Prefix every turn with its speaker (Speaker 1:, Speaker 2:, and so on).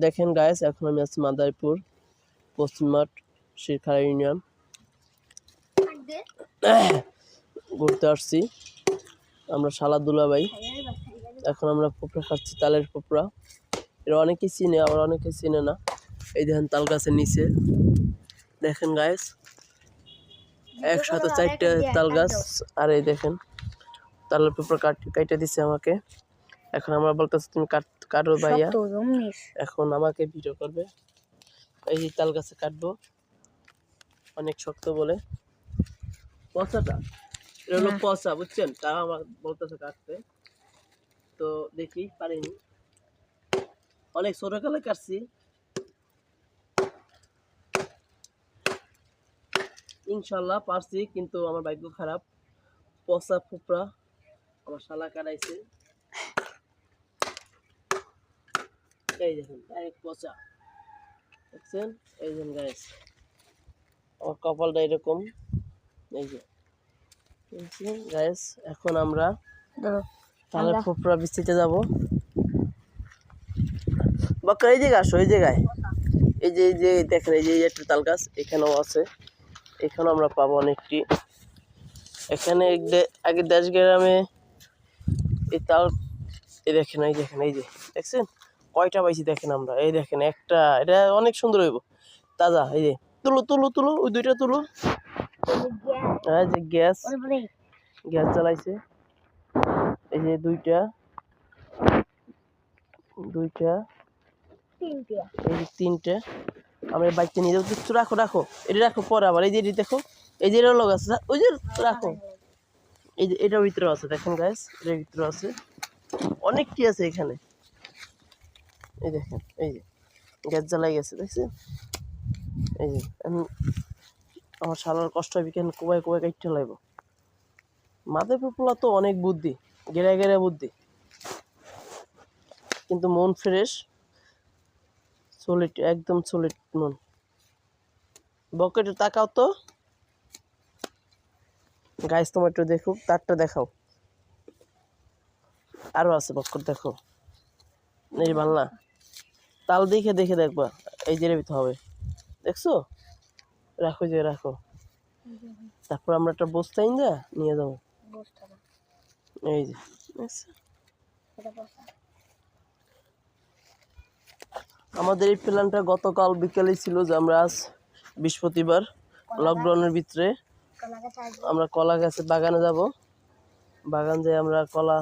Speaker 1: দেখেন গাইস, এখন আমি আছি মাদারীপুর পশ্চিমঘাট শিরখাড়া ইউনিয়ন ঘুরতে আসছি। আমরা শালা দুলাভাই। এখন আমরা পোপড়া খাচ্ছি, তালের পোপড়া। এরা অনেকেই চিনে, আবার অনেকে চিনে না। এই দেখেন তাল গাছের নিচে দেখেন গাইস, একসাথে 4টা তাল গাছ। আর এই দেখেন তালের পোপড়া কাইটা দিছে আমাকে। এখন আমরা বলতেছি তুমি কাটো ভাইয়া। এখন আমাকে ভিডিও করবে। এই যে তাল গাছে কাটবো, অনেক শক্ত বলে পচাটা, এটা হলো পচা, বুঝছেন? তারা আমার বলতেছে কাটতে, তো দেখি পারিনি। অনেক ছোটকালে কাটছি, ইনশাল্লাহ পারছি, কিন্তু আমার ভাগ্য খারাপ। পচা ফুপড়া আমার শালা কাটাইছে। এই দেখেন ডাইরেক্ট পচা, দেখছেন? এই দেখেন গাইস, আমার কপালটা এরকম। এই যে গাইস, এখন আমরা তালের ফুপড়া বিচিতে যাব। বাক্কা এই জায়গায় আসো, এই জায়গায় এই যে দেখেন, এই যে একটা তাল গাছ এখানেও আছে। এখানেও আমরা পাবো অনেকটি। এখানে আগে দেশ গ্রামে এই তাল, এই দেখেন, এই দেখেন, এই যে দেখছেন কয়টা পাইছি দেখেন আমরা। এই দেখেন একটা, এটা অনেক সুন্দর হইব, তাজা। এই যে তুলো তুলো তুলো, ওই দুইটা তুলো। হ্যাঁ, যে গ্যাস জ্বালাইছে। এই যে দুইটা, এই যে 3টে। আমরা বাইকটা নিয়ে যাবো। কিছু রাখো রাখো, এটা রাখো পরে আবার। এই যে এটি দেখো, এই যে এটার লোক আছে, ওই যে রাখো। এই যে এটার ভিতরে আছে, দেখেন গাইস, এটার ভিতরে আছে অনেকটি আছে এখানে। এই দেখেন, এই যে গ্যাস জ্বালাই গেছে, দেখছেন? এই যে আমার শালার কষ্ট হবে, কেন কোবাই কোবাই কাটতে লাগবো। মাদারীপুর পোলা তো অনেক বুদ্ধি, গেরা গেরা বুদ্ধি, কিন্তু মন ফ্রেশ, সলিড, একদম সলিড মন। বকেটে তাকাও তো গাইস, তোমার একটু দেখো, তারটা দেখাও। আরো আছে বকর, দেখো। এই বাংলা তাল দেখে দেখে দেখবা, এই যে ভিতরে হবে, দেখছো? রাখো, যে রাখো। তারপর আমরা একটা বস্তা নিয়ে যাবো। এই যে আমাদের এই প্ল্যানটা গতকাল বিকেলে ছিল, যে আমরা আজ বৃহস্পতিবার লকডাউনের ভিতরে আমরা কলা গাছের বাগানে যাব। বাগান যেয়ে আমরা কলা